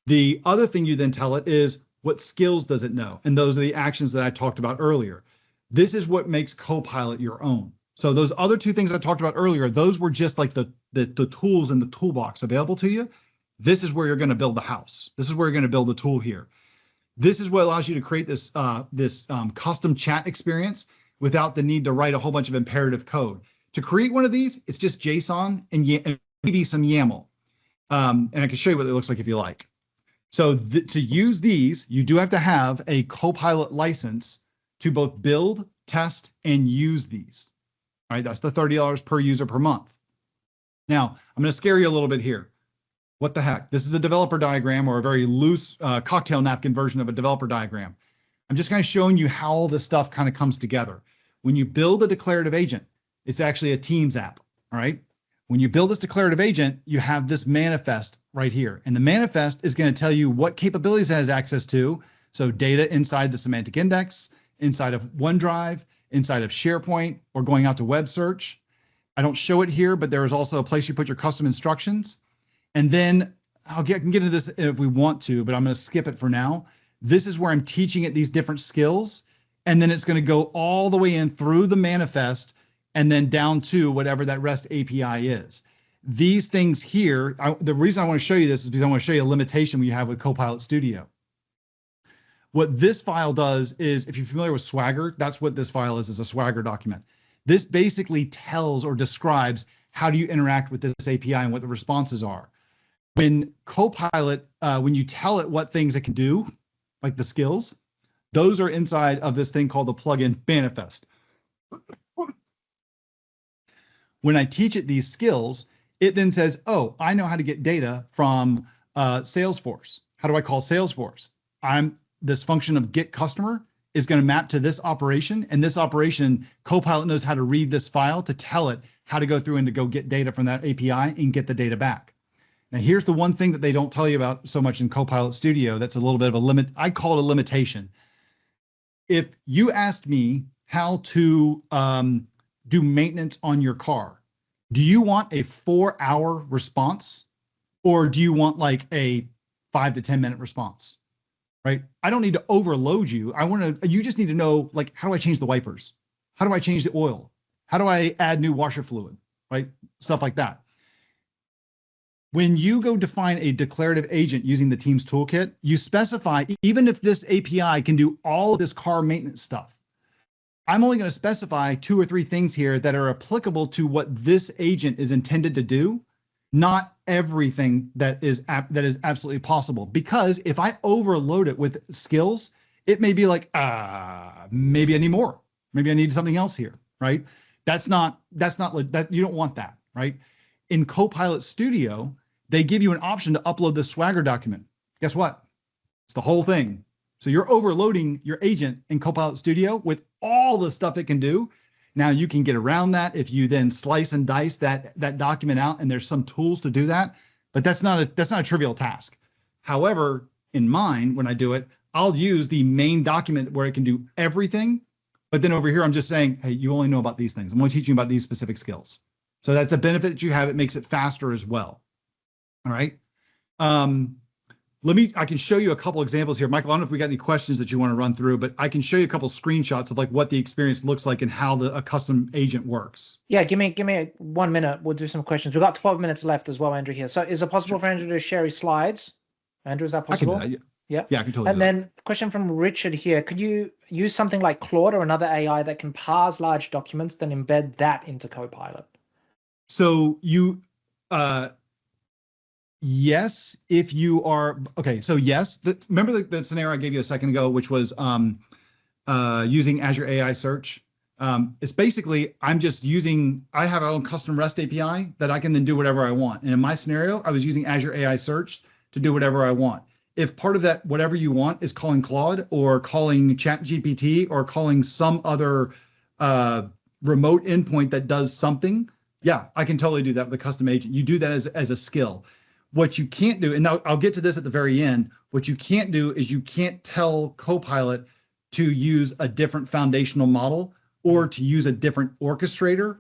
The other thing you then tell it is, what skills does it know? And those are the actions that I talked about earlier. This is what makes Copilot your own. So those other two things I talked about earlier, those were just like the tools in the toolbox available to you. This is where you're going to build the house. This is where you're going to build the tool here. This is what allows you to create this custom chat experience without the need to write a whole bunch of imperative code. To create one of these, it's just JSON and maybe some YAML. And I can show you what it looks like if you like. So to use these, you do have to have a Copilot license to both build, test, and use these. All right, that's the $30 per user per month. Now, I'm going to scare you a little bit here. What the heck? This is a developer diagram, or a very loose cocktail napkin version of a developer diagram. I'm just kind of showing you how all this stuff kind of comes together. When you build a declarative agent, it's actually a Teams app, all right? When you build this declarative agent, you have this manifest right here. And the manifest is going to tell you what capabilities it has access to. So data inside the semantic index, inside of OneDrive, inside of SharePoint, or going out to web search. I don't show it here, but there is also a place you put your custom instructions. And then I can get into this if we want to, but I'm going to skip it for now. This is where I'm teaching it these different skills, and then it's going to go all the way in through the manifest and then down to whatever that REST API is. These things here, the reason I want to show you this is because I want to show you a limitation we have with Copilot Studio. What this file does is, if you're familiar with Swagger, that's what this file is a Swagger document. This basically tells or describes how do you interact with this API and what the responses are. When Copilot, when you tell it what things it can do, like the skills, those are inside of this thing called the plugin manifest. When I teach it these skills, it then says, oh, I know how to get data from Salesforce. How do I call Salesforce? This function of get customer is going to map to this operation, and this operation, Copilot knows how to read this file to tell it how to go through and to go get data from that API and get the data back. Now, here's the one thing that they don't tell you about so much in Copilot Studio that's a little bit of a limit. I call it a limitation. If you asked me how to do maintenance on your car, do you want a 4-hour response, or do you want like a 5 to 10 minute response? Right? I don't need to overload you. You just need to know, like, how do I change the wipers? How do I change the oil? How do I add new washer fluid? Right? Stuff like that. When you go define a declarative agent using the Teams toolkit, you specify, even if this API can do all of this car maintenance stuff, I'm only going to specify 2 or 3 things here that are applicable to what this agent is intended to do, not everything that is absolutely possible. Because if I overload it with skills, it may be like, maybe I need more. Maybe I need something else here, right? That's not you don't want that, right? In Copilot Studio, they give you an option to upload the Swagger document. Guess what? It's the whole thing. So you're overloading your agent in Copilot Studio with all the stuff it can do. Now you can get around that if you then slice and dice that document out, and there's some tools to do that, but that's not a trivial task. However, in mine, when I do it, I'll use the main document where it can do everything. But then over here, I'm just saying, hey, you only know about these things. I'm only teaching you about these specific skills. So that's a benefit that you have. It makes it faster as well. All right. I can show you a couple examples here. Michael, I don't know if we got any questions that you want to run through, but I can show you a couple screenshots of like what the experience looks like and how a custom agent works. Yeah, give me 1 minute. We'll do some questions. We've got 12 minutes left as well, Andrew, here. So is it possible for Andrew to share his slides? Andrew, is that possible? I can do that. Yeah. Yeah, I can totally And then question from Richard here. Could you use something like Claude or another AI that can parse large documents, then embed that into Copilot? So yes, if you are, okay, so yes, remember the scenario I gave you a second ago, which was using Azure AI Search. It's basically, I have our own custom REST API that I can then do whatever I want. And in my scenario, I was using Azure AI Search to do whatever I want. If part of that, whatever you want, is calling Claude or calling ChatGPT or calling some other remote endpoint that does something, yeah, I can totally do that with a custom agent. You do that as a skill. What you can't do, and now I'll get to this at the very end, what you can't do is you can't tell Copilot to use a different foundational model or to use a different orchestrator.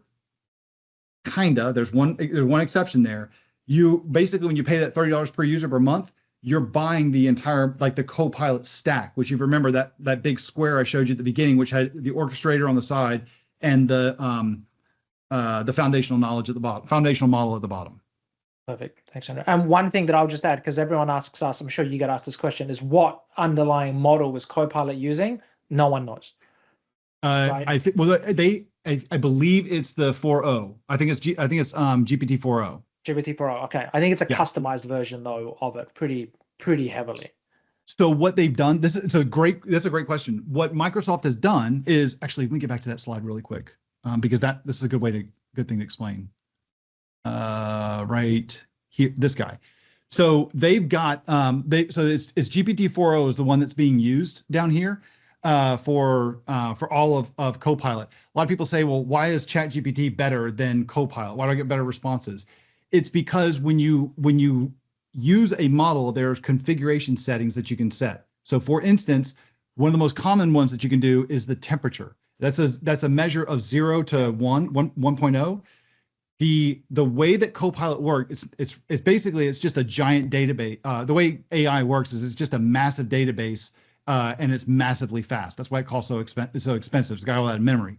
Kinda, there's one exception there. You basically, when you pay that $30 per user per month, you're buying the entire, like the Copilot stack, which you remember that big square I showed you at the beginning, which had the orchestrator on the side and the foundational knowledge at the bottom, foundational model at the bottom. Perfect. Thanks, Andrew. And one thing that I'll just add, because everyone asks us, I'm sure you get asked this question, is what underlying model was Copilot using? No one knows. Right? I think, well, I believe it's the 4.0. I think it's GPT 4.0. GPT 4.0. Okay. I think it's a customized version though of it, pretty heavily. So what they've done, that's a great question. What Microsoft has done is, actually, let me get back to that slide really quick, because this is a good thing to explain. Right here, this guy. So they've got so it's GPT 4.0 is the one that's being used down here for all of Copilot. A lot of people say, well, why is ChatGPT better than Copilot? Why do I get better responses? It's because when you use a model, there's configuration settings that you can set. So for instance, one of the most common ones that you can do is the temperature. That's a measure of 0 to 1.0. The way that Copilot works, it's basically it's just a giant database. The way AI works is it's just a massive database, and it's massively fast. That's why it costs so expensive. It's got all that memory.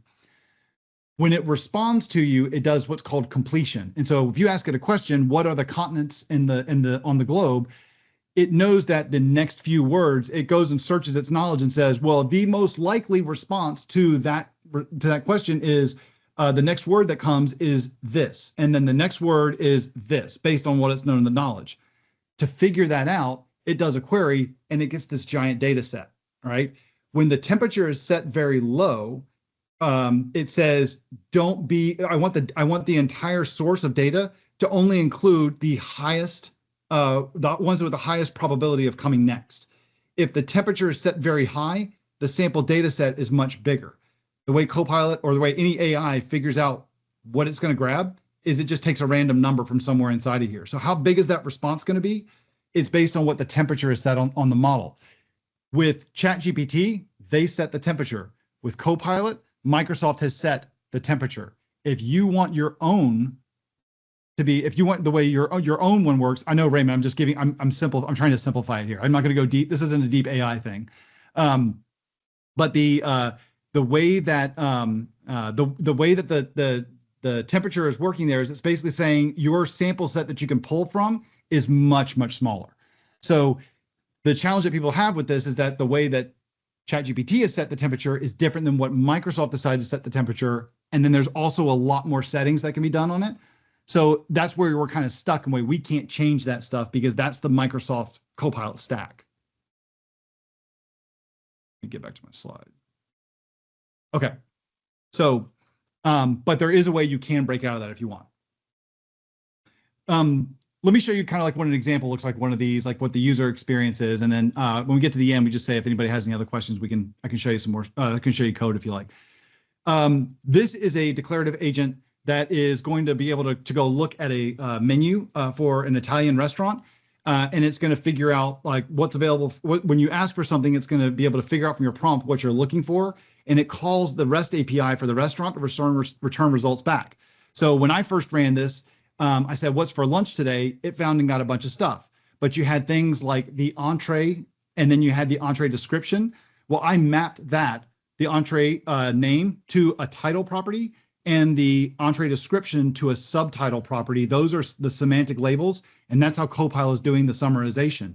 When it responds to you, it does what's called completion. And so if you ask it a question, what are the continents on the globe? It knows that the next few words, it goes and searches its knowledge and says, well, the most likely response to that question is the next word that comes is this. And then the next word is this, based on what it's known in the knowledge. To figure that out, it does a query and it gets this giant data set, right? When the temperature is set very low, it says, I want the entire source of data to only include the highest, the ones with the highest probability of coming next. If the temperature is set very high, the sample data set is much bigger. The way Copilot or the way any AI figures out what it's going to grab is it just takes a random number from somewhere inside of here. So how big is that response going to be? It's based on what the temperature is set on the model. With ChatGPT, they set the temperature. With Copilot, Microsoft has set the temperature. If you want your own to be, if you want the way your own one works, I know, Raymond, I'm trying to simplify it here. I'm not going to go deep. This isn't a deep AI thing. But the way that the temperature is working there is it's basically saying your sample set that you can pull from is much, much smaller. So the challenge that people have with this is that the way that ChatGPT has set the temperature is different than what Microsoft decided to set the temperature. And then there's also a lot more settings that can be done on it. So that's where we're kind of stuck, and we can't change that stuff because that's the Microsoft Copilot stack. Let me get back to my slide. Okay. So, but there is a way you can break out of that if you want. Let me show you kind of like what an example looks like, one of these, like what the user experience is. And then when we get to the end, we just say, if anybody has any other questions, I can show you some more, I can show you code if you like. This is a declarative agent that is going to be able to go look at a menu for an Italian restaurant. And it's going to figure out like what's available. When you ask for something, it's going to be able to figure out from your prompt what you're looking for. And it calls the REST API for the restaurant to return results back. So when I first ran this, I said, what's for lunch today? It found and got a bunch of stuff. But you had things like the entree, and then you had the entree description. Well, I mapped the entree name to a title property and the entree description to a subtitle property. Those are the semantic labels, and that's how Copilot is doing the summarization.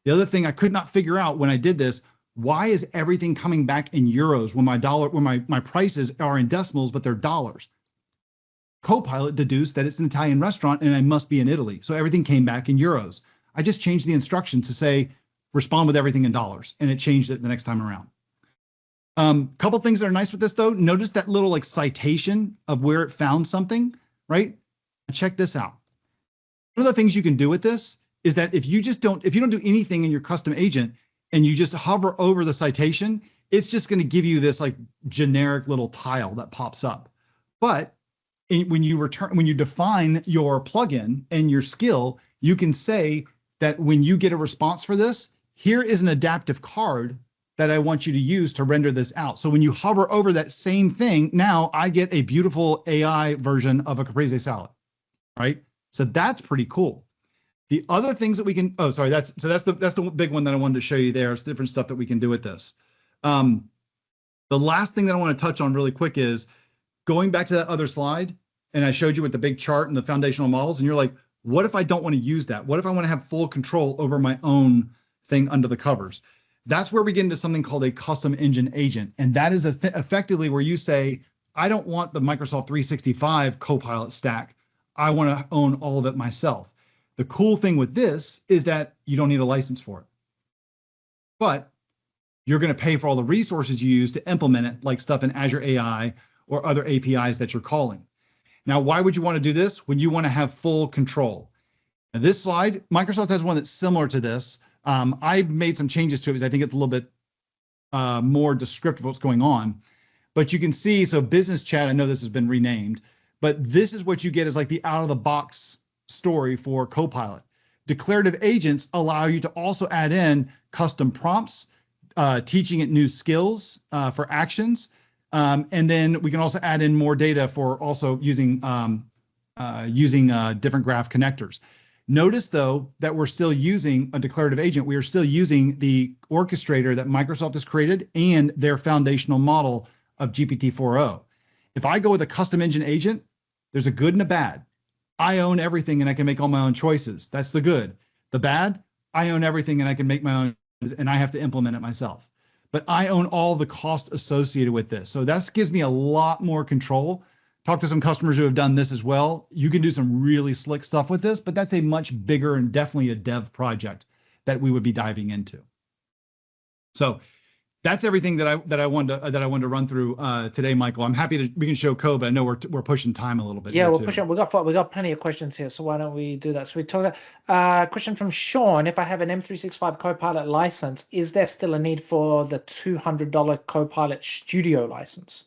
The other thing I could not figure out when I did this, why is everything coming back in euros when my prices are in decimals, but they're dollars? Copilot deduced that it's an Italian restaurant and I must be in Italy. So everything came back in euros. I just changed the instructions to say, respond with everything in dollars, and it changed it the next time around. Couple things that are nice with this though. Notice that little like citation of where it found something, right? Check this out. One of the things you can do with this is that if you don't do anything in your custom agent and you just hover over the citation, it's just going to give you this like generic little tile that pops up. But when you define your plugin and your skill, you can say that when you get a response for this, here is an adaptive card that I want you to use to render this out. So when you hover over that same thing, now I get a beautiful AI version of a caprese salad, right? So that's pretty cool. The other things that we can, that's the big one that I wanted to show you there. It's different stuff that we can do with this. The last thing that I want to touch on really quick is going back to that other slide, and I showed you with the big chart and the foundational models, and you're like, what if I don't want to use that? What if I want to have full control over my own thing under the covers? That's where we get into something called a custom engine agent. And that is effectively where you say, I don't want the Microsoft 365 Copilot stack. I want to own all of it myself. The cool thing with this is that you don't need a license for it, but you're going to pay for all the resources you use to implement it, like stuff in Azure AI or other APIs that you're calling. Now, why would you want to do this when you want to have full control? Now, this slide, Microsoft has one that's similar to this. I've made some changes to it because I think it's a little bit more descriptive of what's going on. But you can see, so business chat, I know this has been renamed, but this is what you get as like the out-of-the-box story for Copilot. Declarative agents allow you to also add in custom prompts, teaching it new skills for actions. And then we can also add in more data for also using using different graph connectors. Notice, though, that we're still using a declarative agent. We are still using the orchestrator that Microsoft has created and their foundational model of GPT-4o. If I go with a custom engine agent, there's a good and a bad. I own everything and I can make all my own choices. That's the good. The bad, I own everything and I can make my own and I have to implement it myself. But I own all the cost associated with this. So that gives me a lot more control. Talk to some customers who have done this as well. You can do some really slick stuff with this, but that's a much bigger and definitely a dev project that we would be diving into. So that's everything that I wanted to run through today, Michael. I'm happy we can show code, but I know we're pushing time a little bit. Yeah, we're pushing. We got plenty of questions here, so why don't we do that? So we talk. Question from Sean: if I have an M365 Copilot license, is there still a need for the $200 Copilot Studio license?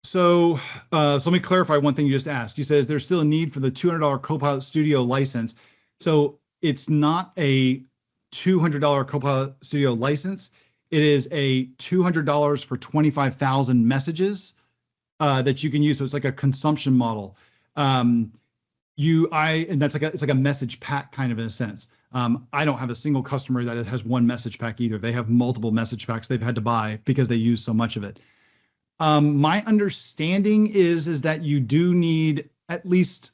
So let me clarify one thing you just asked. You said, is there still a need for the $200 Copilot Studio license? So it's not a $200 Copilot Studio license. It is a $200 for 25,000 messages that you can use. So it's like a consumption model. And that's it's like a message pack kind of in a sense. I don't have a single customer that has one message pack either. They have multiple message packs they've had to buy because they use so much of it. My understanding is that you do need at least,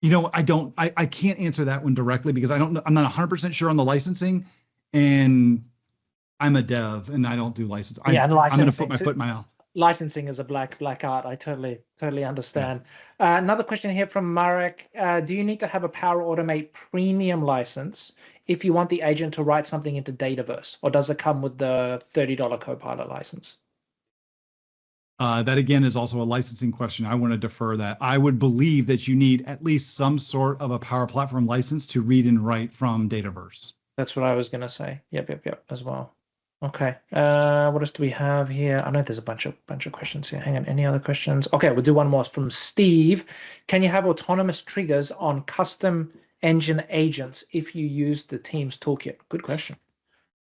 I can't answer that one directly because I'm not 100% sure on the licensing, and I'm a dev and I don't do license. Yeah, and I'm going to put my foot in my mouth. Licensing is a black art. I totally understand. Yeah. Another question here from Marek. Do you need to have a Power Automate premium license if you want the agent to write something into Dataverse, or does it come with the $30 Copilot license? That again is also a licensing question. I want to defer that. I would believe that you need at least some sort of a Power Platform license to read and write from Dataverse. That's what I was going to say. Yep, as well. Okay. What else do we have here? I know there's a bunch of questions here. Hang on. Any other questions? Okay, we'll do one more from Steve. Can you have autonomous triggers on custom engine agents if you use the Teams toolkit? Good question.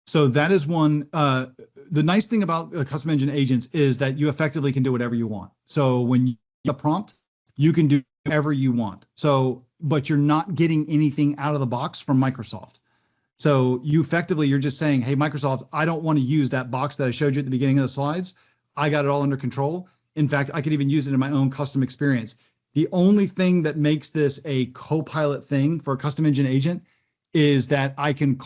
So that is one. The nice thing about custom engine agents is that you effectively can do whatever you want. So when you get a prompt, you can do whatever you want. So, but you're not getting anything out of the box from Microsoft. So you're just saying, hey, Microsoft, I don't want to use that box that I showed you at the beginning of the slides. I got it all under control. In fact, I could even use it in my own custom experience. The only thing that makes this a Copilot thing for a custom engine agent is that I can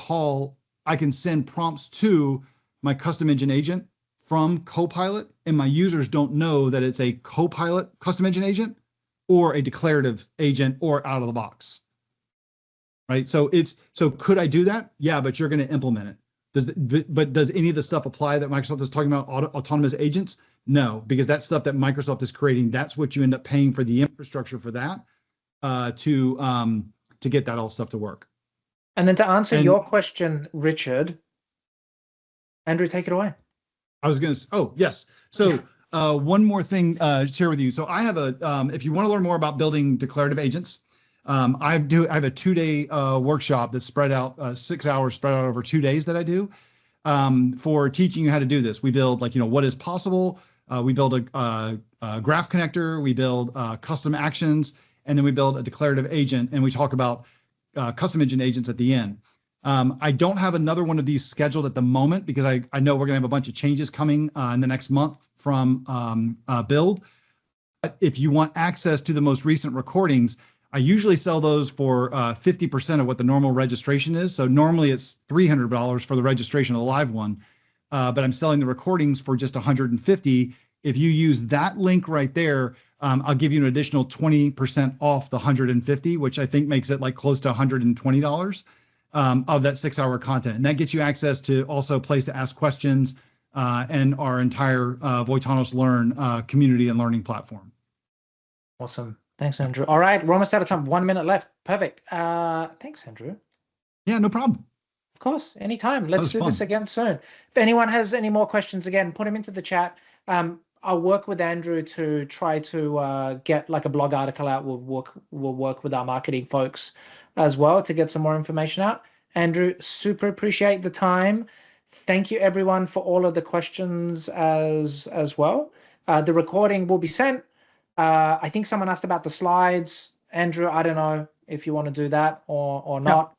send prompts to my custom engine agent from Copilot, and my users don't know that it's a Copilot custom engine agent or a declarative agent or out of the box. Right? So could I do that? Yeah, but you're going to implement it. But does any of the stuff apply that Microsoft is talking about, autonomous agents? No, because that's stuff that Microsoft is creating. That's what you end up paying for the infrastructure for that to get that all stuff to work. And then to answer your question, Richard, Andrew, take it away. I was going to, oh, yes. So one more thing to share with you. So I have if you want to learn more about building declarative agents, I have a 2-day workshop that's spread out, 6 hours spread out over 2 days that I do for teaching you how to do this. We build what is possible. We build a graph connector, we build custom actions, and then we build a declarative agent, and we talk about custom engine agents at the end. I don't have another one of these scheduled at the moment because I know we're going to have a bunch of changes coming in the next month from build. But if you want access to the most recent recordings, I usually sell those for 50% of what the normal registration is. So normally it's $300 for the registration of the live one, but I'm selling the recordings for just $150. If you use that link right there, I'll give you an additional 20% off the $150, which I think makes it like close to $120 of that 6-hour content. And that gets you access to also a place to ask questions and our entire Voitanos Learn community and learning platform. Awesome. Thanks, Andrew. All right, we're almost out of time. 1 minute left. Perfect. Thanks, Andrew. Yeah, no problem. Of course, anytime. Let's do this again soon. If anyone has any more questions, again, put them into the chat. I'll work with Andrew to try to get like a blog article out. We'll work with our marketing folks as well to get some more information out. Andrew, super appreciate the time. Thank you, everyone, for all of the questions as well. The recording will be sent. I think someone asked about the slides. Andrew, I don't know if you want to do that or Yeah, not,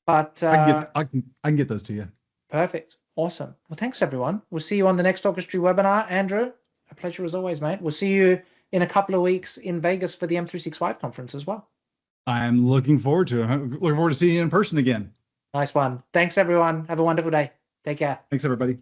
but I can get those to you. perfect. Awesome. Well, thanks everyone. We'll see you on the next Orchestry webinar. Andrew, a pleasure as always, mate. We'll see you in a couple of weeks in Vegas for the M365 conference as well. I'm looking forward to it. I'm looking forward to seeing you in person again. Nice one. Thanks everyone. Have a wonderful day. Take care. Thanks, everybody.